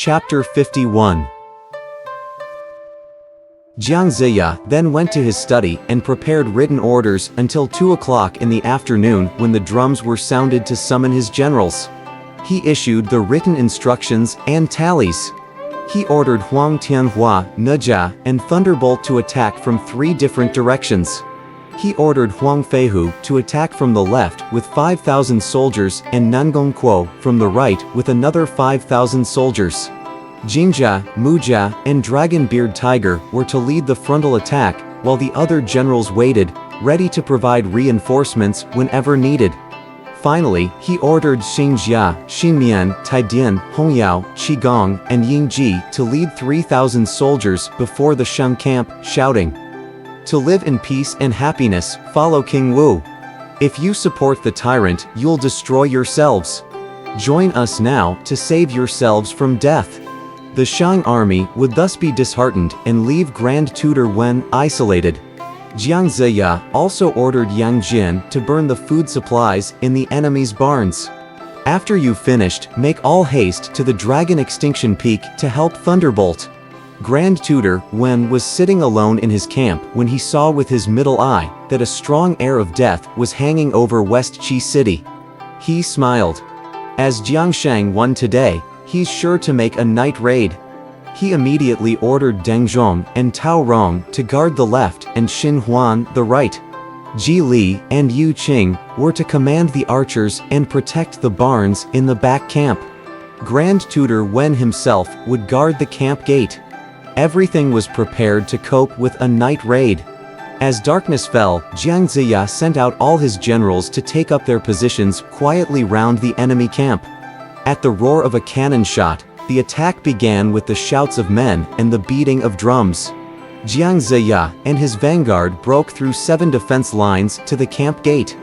Chapter 51. Jiang Ziya then went to his study and prepared written orders until 2 o'clock in the afternoon when the drums were sounded to summon his generals. He issued the written instructions and tallies. He ordered Huang Tianhua, Nejia, and Thunderbolt to attack from 3 different directions. He ordered Huang Feihu to attack from the left with 5,000 soldiers and Nangong Kuo from the right with another 5,000 soldiers. Jingjia, Mujia, and Dragon-Beard Tiger were to lead the frontal attack, while the other generals waited, ready to provide reinforcements whenever needed. Finally, he ordered Xingjia, Xinmian, Taidian, Hongyao, Qigong, and Yingji to lead 3,000 soldiers before the Shang camp, shouting, "To live in peace and happiness, follow King Wu. If you support the tyrant, you'll destroy yourselves. Join us now to save yourselves from death." The Shang army would thus be disheartened and leave Grand Tutor Wen isolated. Jiang Ziya also ordered Yang Jin to burn the food supplies in the enemy's barns. After you've finished, make all haste to the Dragon Extinction Peak to help Thunderbolt. Grand Tutor Wen was sitting alone in his camp when he saw with his middle eye that a strong air of death was hanging over West Qi City. He smiled. As Jiang Shang won today, he's sure to make a night raid. He immediately ordered Deng Zhong and Tao Rong to guard the left and Xin Huan the right. Ji Li and Yu Qing were to command the archers and protect the barns in the back camp. Grand Tutor Wen himself would guard the camp gate. Everything was prepared to cope with a night raid. As darkness fell, Jiang Ziya sent out all his generals to take up their positions quietly round the enemy camp. At the roar of a cannon shot, the attack began with the shouts of men and the beating of drums. Jiang Ziya and his vanguard broke through 7 defense lines to the camp gate.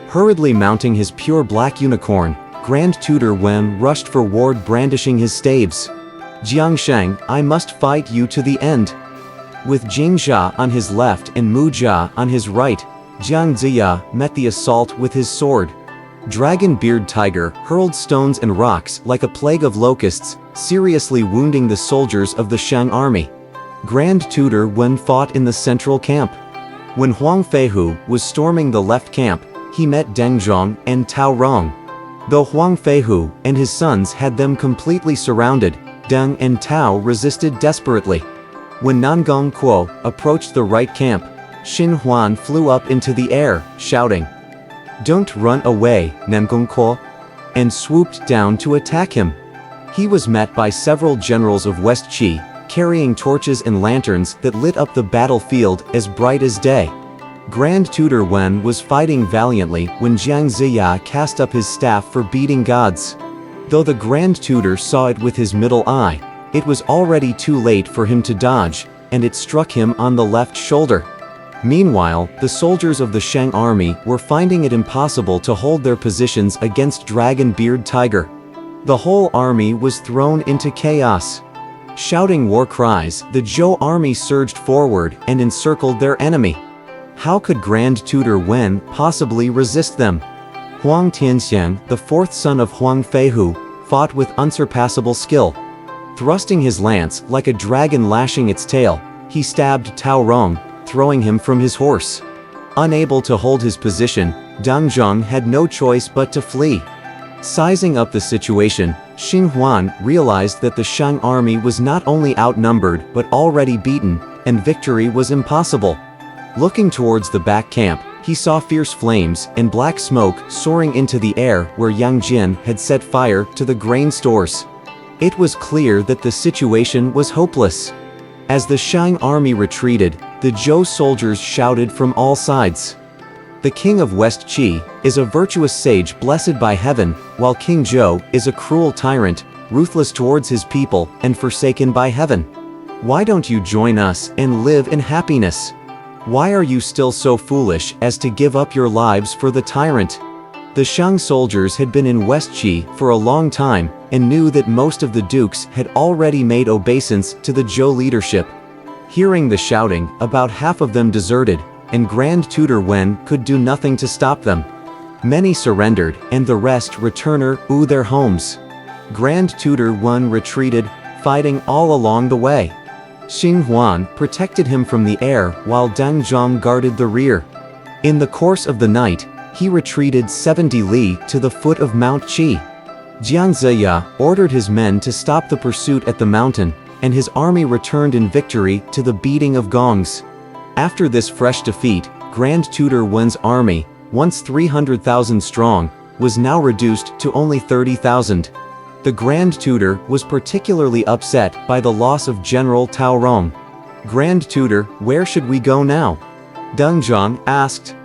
Hurriedly mounting his pure black unicorn, Grand Tutor Wen rushed forward brandishing his staves. "Jiang Shang, I must fight you to the end." With Jingjia on his left and Mujia on his right, Jiang Ziya met the assault with his sword. Dragon-Beard Tiger hurled stones and rocks like a plague of locusts, seriously wounding the soldiers of the Shang army. Grand Tutor Wen fought in the central camp. When Huang Feihu was storming the left camp, he met Deng Zhong and Tao Rong. Though Huang Feihu and his sons had them completely surrounded, Deng and Tao resisted desperately. When Nangong Kuo approached the right camp, Xin Huan flew up into the air, shouting, "Don't run away, Nangong Kuo," and swooped down to attack him. He was met by several generals of West Qi, carrying torches and lanterns that lit up the battlefield as bright as day. Grand Tutor Wen was fighting valiantly when Jiang Ziya cast up his staff for beating gods. Though the Grand Tutor saw it with his middle eye, it was already too late for him to dodge, and it struck him on the left shoulder. Meanwhile, the soldiers of the Shang army were finding it impossible to hold their positions against Dragon-Beard Tiger. The whole army was thrown into chaos. Shouting war cries, the Zhou army surged forward and encircled their enemy. How could Grand Tutor Wen possibly resist them? Huang Tianxiang, the 4th son of Huang Feihu, fought with unsurpassable skill. Thrusting his lance like a dragon lashing its tail, he stabbed Tao Rong, throwing him from his horse. Unable to hold his position, Deng Zhong had no choice but to flee. Sizing up the situation, Xin Huan realized that the Shang army was not only outnumbered but already beaten, and victory was impossible. Looking towards the back camp, he saw fierce flames and black smoke soaring into the air where Yang Jin had set fire to the grain stores. It was clear that the situation was hopeless. As the Shang army retreated, the Zhou soldiers shouted from all sides. "The king of West Qi is a virtuous sage blessed by heaven, while King Zhou is a cruel tyrant, ruthless towards his people and forsaken by heaven. Why don't you join us and live in happiness? Why are you still so foolish as to give up your lives for the tyrant?" The Shang soldiers had been in West Qi for a long time and knew that most of the dukes had already made obeisance to the Zhou leadership. Hearing the shouting, about half of them deserted, and Grand Tutor Wen could do nothing to stop them. Many surrendered, and the rest returner their homes. Grand Tutor Wen retreated, fighting all along the way. Xing Huan protected him from the air while Deng Zhong guarded the rear. In the course of the night, he retreated 70 li to the foot of Mount Qi. Jiang Ziya ordered his men to stop the pursuit at the mountain, and his army returned in victory to the beating of gongs. After this fresh defeat, Grand Tutor Wen's army, once 300,000 strong, was now reduced to only 30,000. The Grand Tutor was particularly upset by the loss of General Tao Rong. "Grand Tutor, where should we go now?" Deng Zhong asked.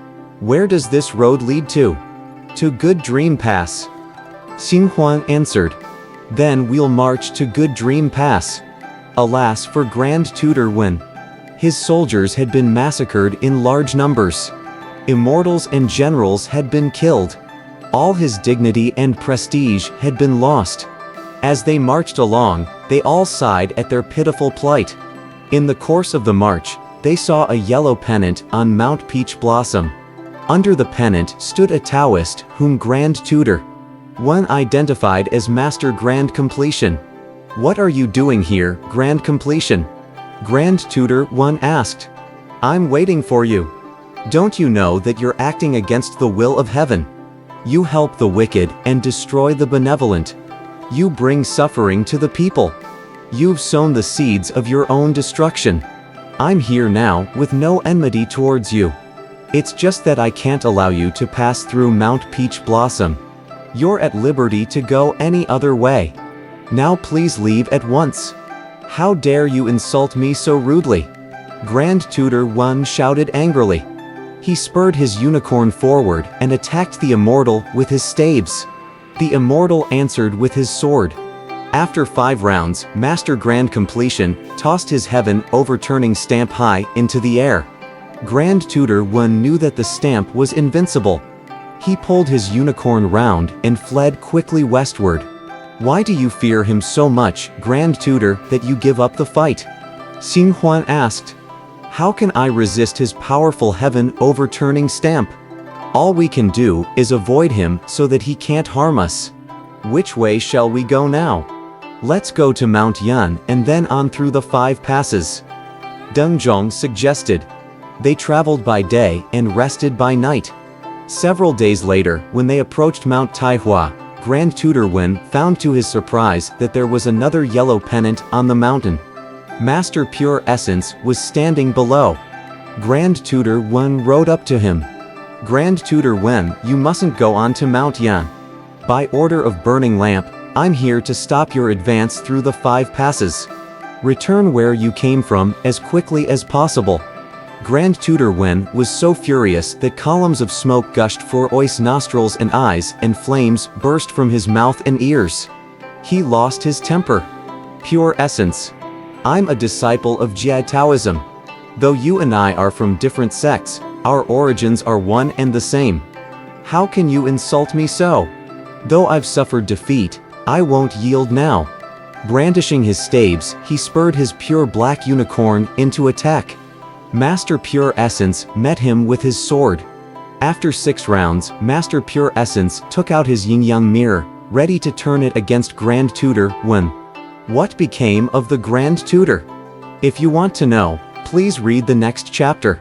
"Where does this road lead to?" "To Good Dream Pass." Xing Huan answered. "Then we'll march to Good Dream Pass." Alas for Grand Tutor Wen. His soldiers had been massacred in large numbers. Immortals and generals had been killed. All his dignity and prestige had been lost. As they marched along, they all sighed at their pitiful plight. In the course of the march, they saw a yellow pennant on Mount Peach Blossom. Under the pennant stood a Taoist whom Grand Tutor Wen identified as Master Grand Completion. "What are you doing here, Grand Completion?" Grand Tutor Wen asked. "I'm waiting for you. Don't you know that you're acting against the will of heaven? You help the wicked and destroy the benevolent. You bring suffering to the people. You've sown the seeds of your own destruction. I'm here now with no enmity towards you. It's just that I can't allow you to pass through Mount Peach Blossom. You're at liberty to go any other way. Now please leave at once. How dare you insult me so rudely?" Grand Tutor Wen shouted angrily. He spurred his unicorn forward and attacked the immortal with his staves. The immortal answered with his sword. After 5 rounds, Master Grand Completion tossed his heaven overturning stamp high into the air. Grand Tutor Wen knew that the stamp was invincible. He pulled his unicorn round and fled quickly westward. "Why do you fear him so much, Grand Tutor, that you give up the fight?" Xing Huan asked. "How can I resist his powerful heaven overturning stamp? All we can do is avoid him so that he can't harm us. Which way shall we go now?" "Let's go to Mount Yun and then on through the 5 passes," Deng Zhong suggested. They traveled by day and rested by night. Several days later, when they approached Mount Taihua, Grand Tutor Wen found to his surprise that there was another yellow pennant on the mountain. Master Pure Essence was standing below. Grand Tutor Wen rode up to him. "Grand Tutor Wen, you mustn't go on to Mount Yan. By order of Burning Lamp, I'm here to stop your advance through the 5 passes. Return where you came from as quickly as possible." Grand Tutor Wen was so furious that columns of smoke gushed from his nostrils and eyes, and flames burst from his mouth and ears. He lost his temper. "Pure Essence. I'm a disciple of Jia Taoism. Though you and I are from different sects, our origins are one and the same. How can you insult me so? Though I've suffered defeat, I won't yield now." Brandishing his staves, he spurred his pure black unicorn into attack. Master Pure Essence met him with his sword. After 6 rounds, Master Pure Essence took out his yin-yang mirror, ready to turn it against Grand Tutor Wen. What became of the Grand Tutor? If you want to know, please read the next chapter.